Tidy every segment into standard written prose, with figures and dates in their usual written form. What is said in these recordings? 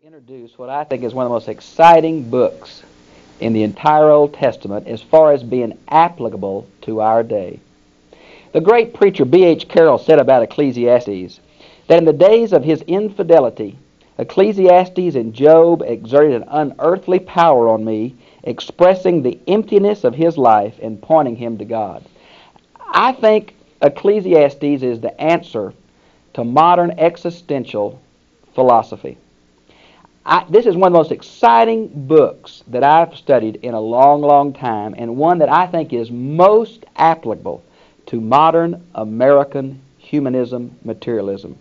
introduce what I think is one of the most exciting books in the entire Old Testament as far as being applicable to our day. The great preacher B.H. Carroll said about Ecclesiastes that in the days of his infidelity, Ecclesiastes and Job exerted an unearthly power on me, expressing the emptiness of his life and pointing him to God. I think Ecclesiastes is the answer to modern existential philosophy. This is one of the most exciting books that I've studied in a long, long time, and one that I think is most applicable to modern American humanism, materialism.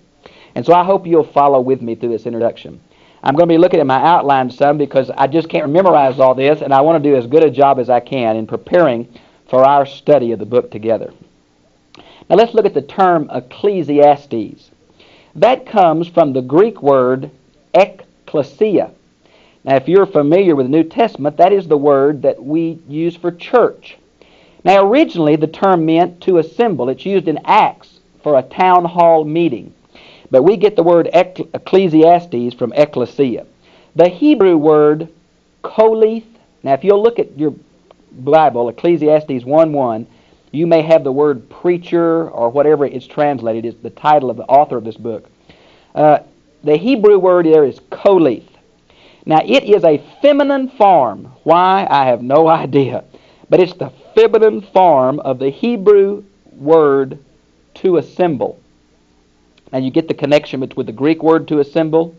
And so I hope you'll follow with me through this introduction. I'm going to be looking at my outline some because I just can't memorize all this, and I want to do as good a job as I can in preparing for our study of the book together. Now let's look at the term Ecclesiastes. That comes from the Greek word ecclesia. Now, if you're familiar with the New Testament, that is the word that we use for church. Now, originally, the term meant to assemble. It's used in Acts for a town hall meeting. But we get the word Ecclesiastes from ecclesia. The Hebrew word kolith. Now, if you'll look at your Bible, Ecclesiastes 1:1, you may have the word preacher or whatever it's translated. It's the title of the author of this book. The Hebrew word there is kolith. Now, it is a feminine form. Why? I have no idea. But it's the feminine form of the Hebrew word to assemble. Now, you get the connection between the Greek word to assemble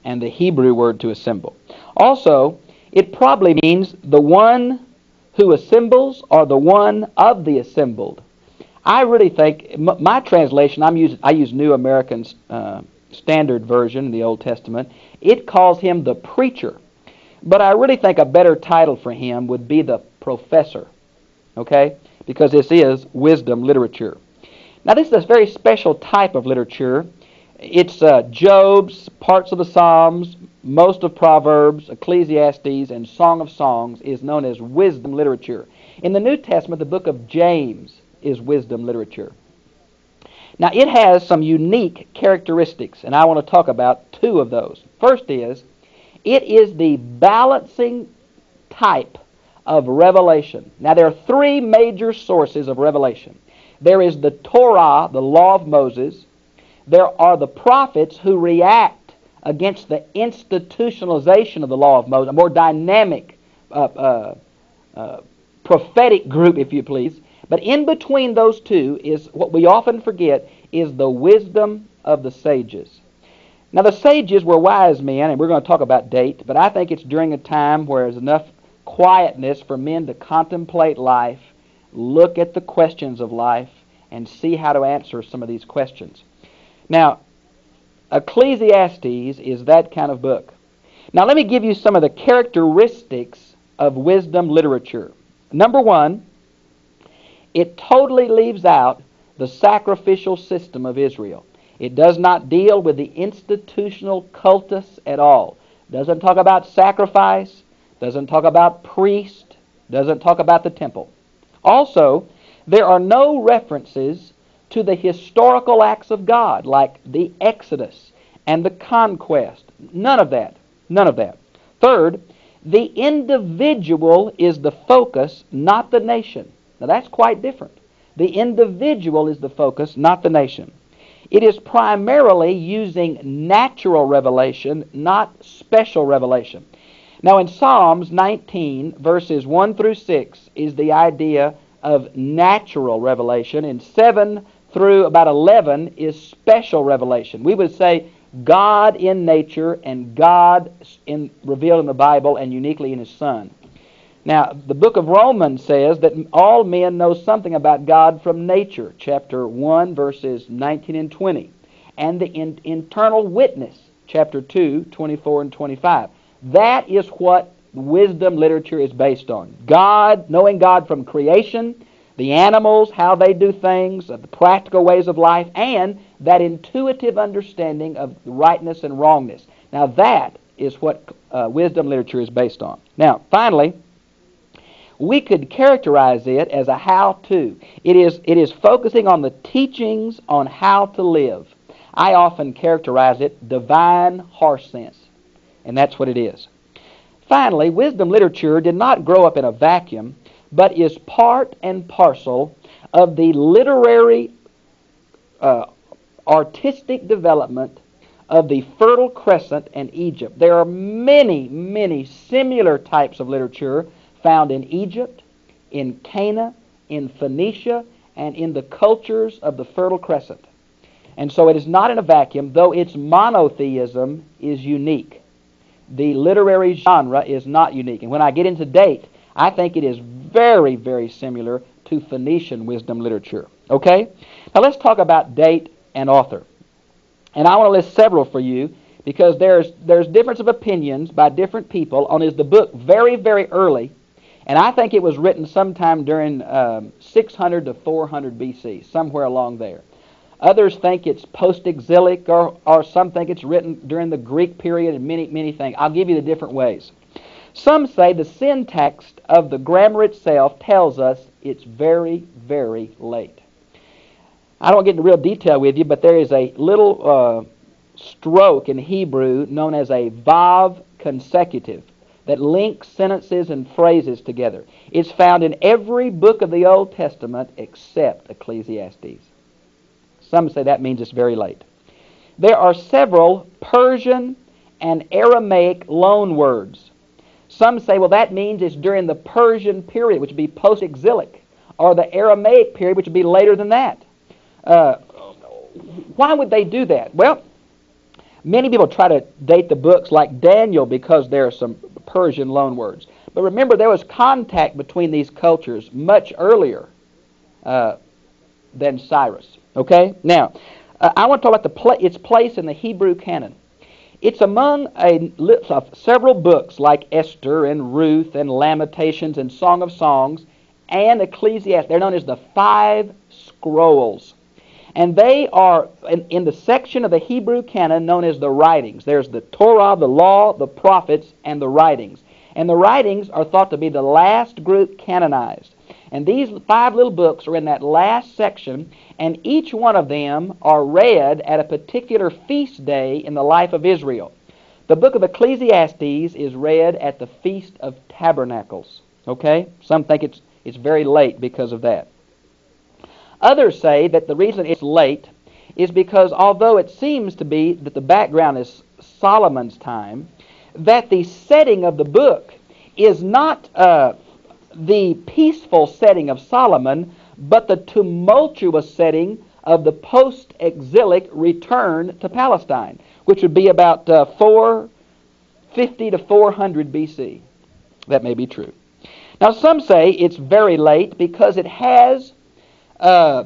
and the Hebrew word to assemble. Also, it probably means the one who assembles or the one of the assembled. I really think, my translation, I use New American Standard Version in the Old Testament. It calls him the preacher. But I really think a better title for him would be the professor. Okay? Because this is wisdom literature. Now this is a very special type of literature. It's Job's, parts of the Psalms, most of Proverbs, Ecclesiastes, and Song of Songs is known as wisdom literature. In the New Testament, the book of James is wisdom literature. Now, it has some unique characteristics, and I want to talk about two of those. First is, it is the balancing type of revelation. Now, there are three major sources of revelation. There is the Torah, the law of Moses. There are the prophets who react against the institutionalization of the law of Moses, a more dynamic, prophetic group, if you please. But in between those two is what we often forget is the wisdom of the sages. Now the sages were wise men, and we're going to talk about date, but I think it's during a time where there's enough quietness for men to contemplate life, look at the questions of life, and see how to answer some of these questions. Now, Ecclesiastes is that kind of book. Now let me give you some of the characteristics of wisdom literature. Number one, it totally leaves out the sacrificial system of Israel. It does not deal with the institutional cultus at all. Doesn't talk about sacrifice, doesn't talk about priest, doesn't talk about the temple. Also, there are no references to the historical acts of God, like the Exodus and the conquest. None of that. None of that. Third, the individual is the focus, not the nation. Now that's quite different. The individual is the focus, not the nation. It is primarily using natural revelation, not special revelation. Now in Psalms 19, verses 1 through 6 is the idea of natural revelation, and 7 through about 11 is special revelation. We would say God in nature and God revealed in the Bible and uniquely in His Son. Now, the book of Romans says that all men know something about God from nature, chapter 1, verses 19 and 20. And the internal witness, chapter 2, 24 and 25. That is what wisdom literature is based on. God, knowing God from creation, the animals, how they do things, the practical ways of life, and that intuitive understanding of rightness and wrongness. Now, that is what wisdom literature is based on. Now, finally, we could characterize it as a how-to. It is focusing on the teachings on how to live. I often characterize it divine horse sense. And that's what it is. Finally, wisdom literature did not grow up in a vacuum, but is part and parcel of the literary artistic development of the Fertile Crescent and Egypt. There are many, many similar types of literature found in Egypt, in Cana, in Phoenicia, and in the cultures of the Fertile Crescent. And so it is not in a vacuum, though its monotheism is unique. The literary genre is not unique. And when I get into date, I think it is very, very similar to Phoenician wisdom literature. Okay? Now let's talk about date and author. And I want to list several for you because there's difference of opinions by different people on is the book very, very early. And I think it was written sometime during 600 to 400 BC, somewhere along there. Others think it's post-exilic, or some think it's written during the Greek period, and many, many things. I'll give you the different ways. Some say the syntax of the grammar itself tells us it's very, very late. I don't get into real detail with you, but there is a little stroke in Hebrew known as a vav consecutive that links sentences and phrases together. It's found in every book of the Old Testament except Ecclesiastes. Some say that means it's very late. There are several Persian and Aramaic loan words. Some say, well, that means it's during the Persian period, which would be post-exilic, or the Aramaic period, which would be later than that. Why would they do that? Well, many people try to date the books like Daniel because there are some Persian loan words. But remember, there was contact between these cultures much earlier than Cyrus. Okay? Now, I want to talk about its place in the Hebrew Canon. It's among several books like Esther and Ruth and Lamentations and Song of Songs and Ecclesiastes. They're known as the five scrolls. And they are in the section of the Hebrew Canon known as the writings. There's the Torah, the Law, the Prophets, and the writings. And the writings are thought to be the last group canonized. And these five little books are in that last section, and each one of them are read at a particular feast day in the life of Israel. The book of Ecclesiastes is read at the Feast of Tabernacles. Okay? Some think it's very late because of that. Others say that the reason it's late is because although it seems to be that the background is Solomon's time, that the setting of the book is not the peaceful setting of Solomon, but the tumultuous setting of the post-exilic return to Palestine, which would be about 450 to 400 BC. That may be true. Now, some say it's very late because it has the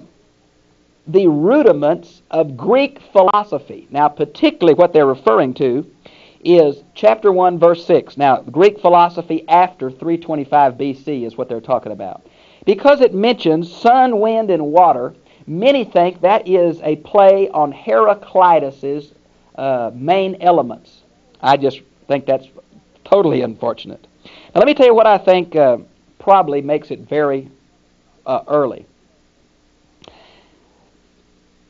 rudiments of Greek philosophy. Now, particularly what they're referring to is chapter 1, verse 6. Now, Greek philosophy after 325 BC is what they're talking about. Because it mentions sun, wind, and water, many think that is a play on Heraclitus's main elements. I just think that's totally unfortunate. Now, let me tell you what I think probably makes it very early.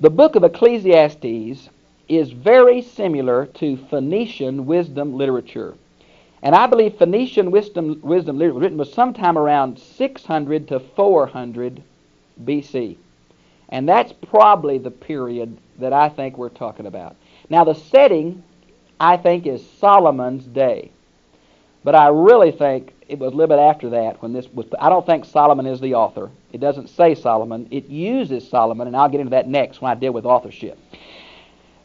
The book of Ecclesiastes is very similar to Phoenician wisdom literature. And I believe Phoenician wisdom literature was written sometime around 600 to 400 BC. And that's probably the period that I think we're talking about. Now, the setting, I think, is Solomon's day. But I really think it was a little bit after that when this was... I don't think Solomon is the author. It doesn't say Solomon. It uses Solomon, and I'll get into that next when I deal with authorship.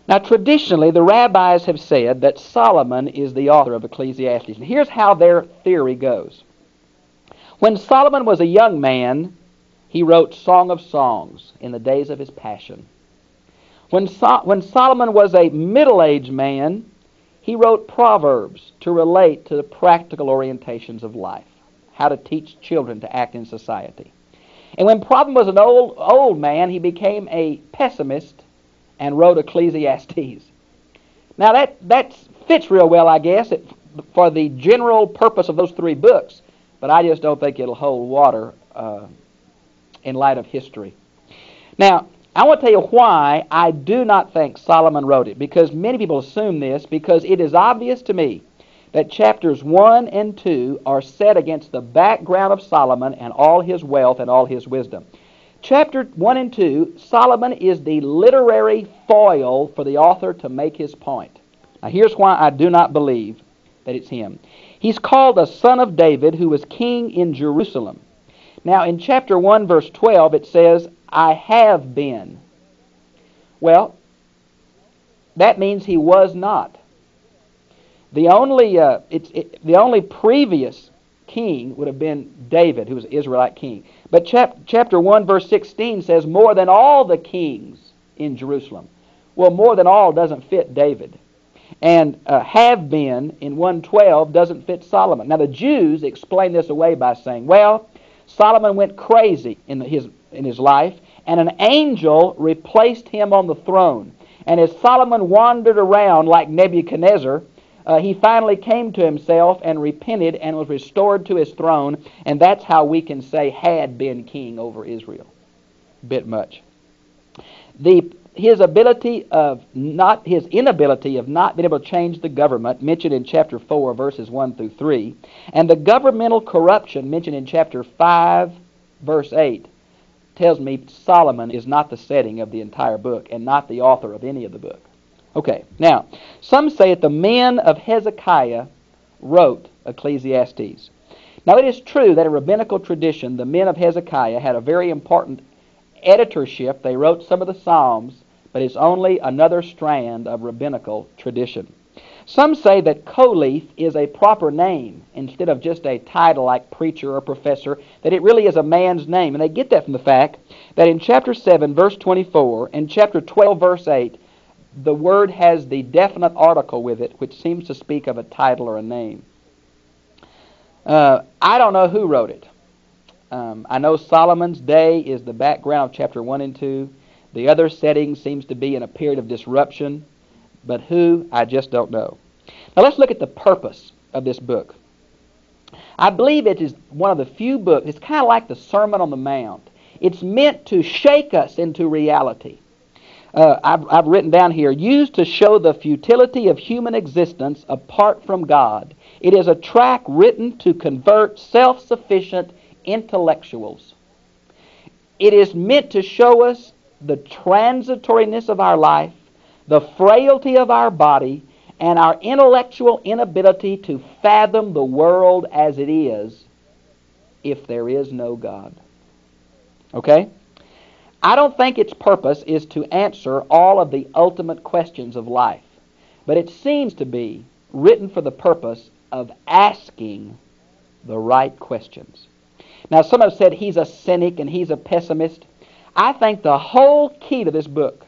Now, traditionally, the rabbis have said that Solomon is the author of Ecclesiastes. And here's how their theory goes. When Solomon was a young man, he wrote Song of Songs in the days of his passion. When Solomon was a middle-aged man, he wrote Proverbs to relate to the practical orientations of life, how to teach children to act in society. And when Solomon was an old man, he became a pessimist and wrote Ecclesiastes. Now that fits real well, I guess, for the general purpose of those three books, but I just don't think it'll hold water in light of history. Now, I want to tell you why I do not think Solomon wrote it, because many people assume this, because it is obvious to me that chapters 1 and 2 are set against the background of Solomon and all his wealth and all his wisdom. Chapter 1 and 2, Solomon is the literary foil for the author to make his point. Now here's why I do not believe that it's him. He's called a son of David who was king in Jerusalem. Now in chapter 1 verse 12 it says, I have been. Well, that means he was not. The only previous king would have been David, who was an Israelite king. But chapter 1 verse 16 says more than all the kings in Jerusalem. Well, more than all doesn't fit David. And have been in 1:12 doesn't fit Solomon. Now the Jews explain this away by saying, well, Solomon went crazy in his life, and an angel replaced him on the throne. And as Solomon wandered around like Nebuchadnezzar, he finally came to himself and repented and was restored to his throne, and that's how we can say had been king over Israel. Bit much. His inability of not being able to change the government, mentioned in chapter 4, verses 1 through 3, and the governmental corruption mentioned in chapter 5, verse 8, tells me Solomon is not the setting of the entire book and not the author of any of the book. Okay, now, some say that the men of Hezekiah wrote Ecclesiastes. Now, it is true that in rabbinical tradition, the men of Hezekiah had a very important editorship. They wrote some of the Psalms, but it's only another strand of rabbinical tradition. Some say that Coleth is a proper name instead of just a title like preacher or professor, that it really is a man's name. And they get that from the fact that in chapter 7, verse 24, and chapter 12, verse 8, the word has the definite article with it, which seems to speak of a title or a name. I don't know who wrote it. I know Solomon's day is the background of chapter 1 and 2. The other setting seems to be in a period of disruption. But who, I just don't know. Now let's look at the purpose of this book. I believe it is one of the few books, it's kind of like the Sermon on the Mount. It's meant to shake us into reality. I've written down here, used to show the futility of human existence apart from God. It is a tract written to convert self-sufficient intellectuals. It is meant to show us the transitoriness of our life, the frailty of our body, and our intellectual inability to fathom the world as it is if there is no God. Okay? I don't think its purpose is to answer all of the ultimate questions of life, but it seems to be written for the purpose of asking the right questions. Now, some have said he's a cynic and he's a pessimist. I think the whole key to this book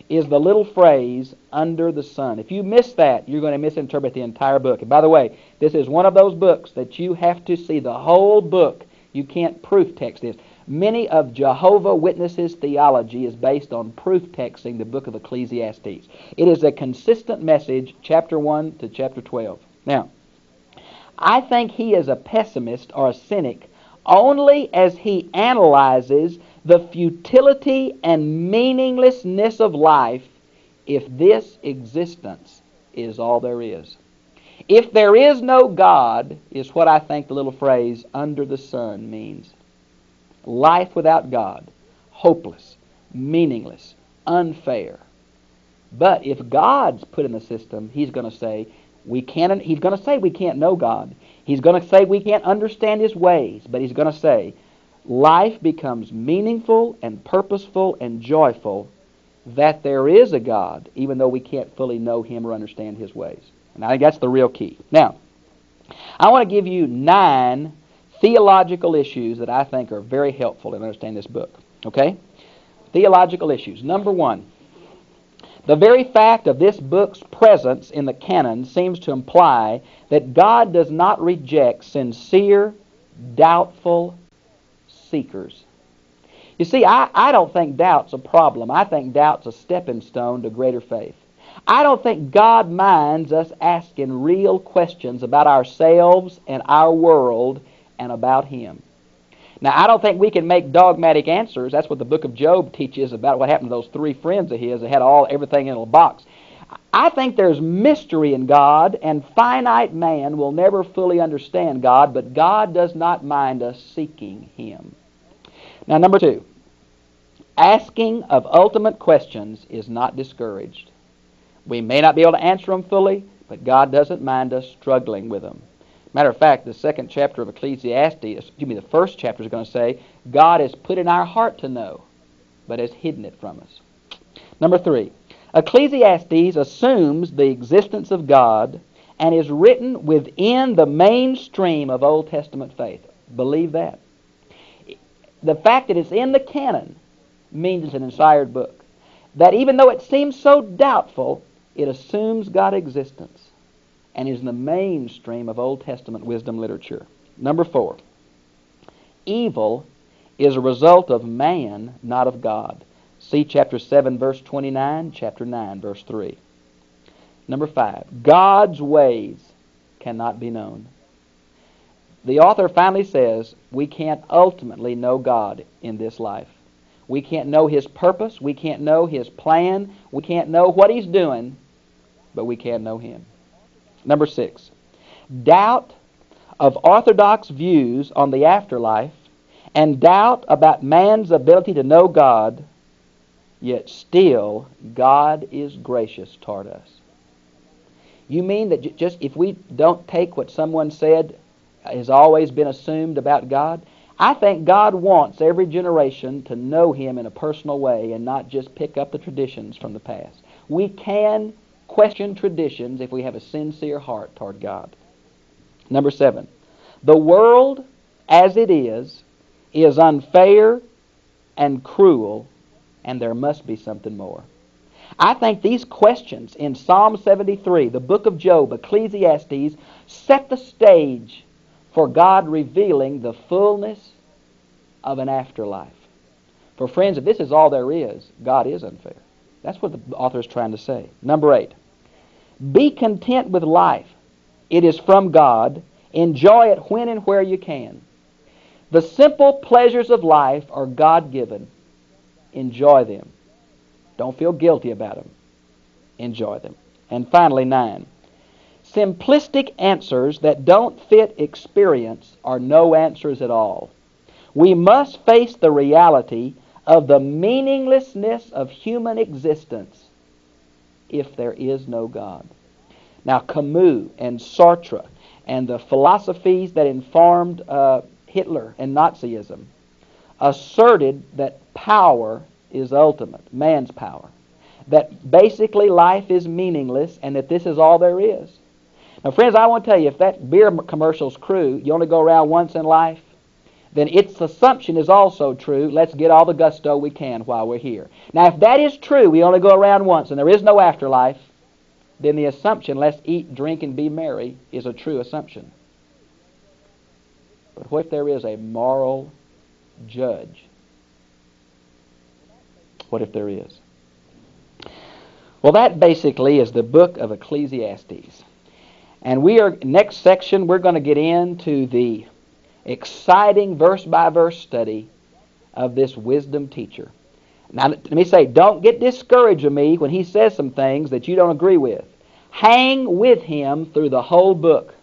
is the little phrase, under the sun. If you miss that, you're going to misinterpret the entire book. And by the way, this is one of those books that you have to see the whole book. You can't proof text this. Many of Jehovah's Witnesses' theology is based on proof texting the book of Ecclesiastes. It is a consistent message, chapter 1 to chapter 12. Now, I think he is a pessimist or a cynic only as he analyzes the futility and meaninglessness of life if this existence is all there is. If there is no God, is what I think the little phrase, under the sun, means. Life without God, hopeless, meaningless, unfair. But if God's put in the system, he's going to say we can't know God. He's going to say we can't understand his ways, but he's going to say life becomes meaningful and purposeful and joyful that there is a God, even though we can't fully know him or understand his ways. And I think that's the real key. Now, I want to give you 9 theological issues that I think are very helpful in understanding this book. Okay? Theological issues. Number 1, the very fact of this book's presence in the canon seems to imply that God does not reject sincere, doubtful seekers. You see, I don't think doubt's a problem. I think doubt's a stepping stone to greater faith. I don't think God minds us asking real questions about ourselves and our world and about him. Now, I don't think we can make dogmatic answers. That's what the book of Job teaches about what happened to those 3 friends of his that had everything in a box. I think there's mystery in God, and finite man will never fully understand God, but God does not mind us seeking Him. Now, number 2, asking of ultimate questions is not discouraged. We may not be able to answer them fully, but God doesn't mind us struggling with them. Matter of fact, the second chapter of Ecclesiastes, the first chapter is going to say, God has put in our heart to know, but has hidden it from us. Number 3, Ecclesiastes assumes the existence of God and is written within the mainstream of Old Testament faith. Believe that. The fact that it's in the canon means it's an inspired book. That even though it seems so doubtful, it assumes God's existence and is in the mainstream of Old Testament wisdom literature. Number 4, evil is a result of man, not of God. See chapter 7, verse 29, chapter 9, verse 3. Number 5, God's ways cannot be known. The author finally says we can't ultimately know God in this life. We can't know His purpose. We can't know His plan. We can't know what He's doing, but we can know Him. Number 6, doubt of Orthodox views on the afterlife and doubt about man's ability to know God, yet still God is gracious toward us. You mean that just if we don't take what someone said has always been assumed about God? I think God wants every generation to know Him in a personal way and not just pick up the traditions from the past. We can question traditions if we have a sincere heart toward God. Number 7, the world as it is unfair and cruel, and there must be something more. I think these questions in Psalm 73, the book of Job, Ecclesiastes, set the stage for God revealing the fullness of an afterlife. For friends, if this is all there is, God is unfair. That's what the author is trying to say. Number 8, be content with life. It is from God. Enjoy it when and where you can. The simple pleasures of life are God-given. Enjoy them. Don't feel guilty about them. Enjoy them. And finally, 9, simplistic answers that don't fit experience are no answers at all. We must face the reality of the meaninglessness of human existence if there is no God. Now, Camus and Sartre and the philosophies that informed Hitler and Nazism asserted that power is ultimate, man's power. That basically life is meaningless and that this is all there is. Now, friends, I want to tell you, if that beer commercial's true, you only go around once in life, then its assumption is also true. Let's get all the gusto we can while we're here. Now, if that is true, we only go around once and there is no afterlife, then the assumption, let's eat, drink, and be merry, is a true assumption. But what if there is a moral judge? What if there is? Well, that basically is the book of Ecclesiastes. And next section, we're going to get into the exciting verse-by-verse study of this wisdom teacher. Now, let me say, don't get discouraged with me when he says some things that you don't agree with. Hang with him through the whole book.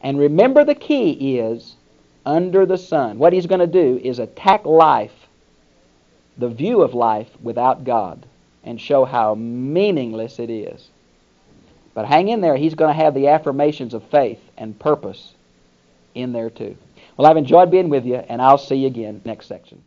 And remember, the key is under the sun. What he's going to do is attack life, the view of life without God, and show how meaningless it is. But hang in there. He's going to have the affirmations of faith and purpose in there too. Well, I've enjoyed being with you, and I'll see you again next section.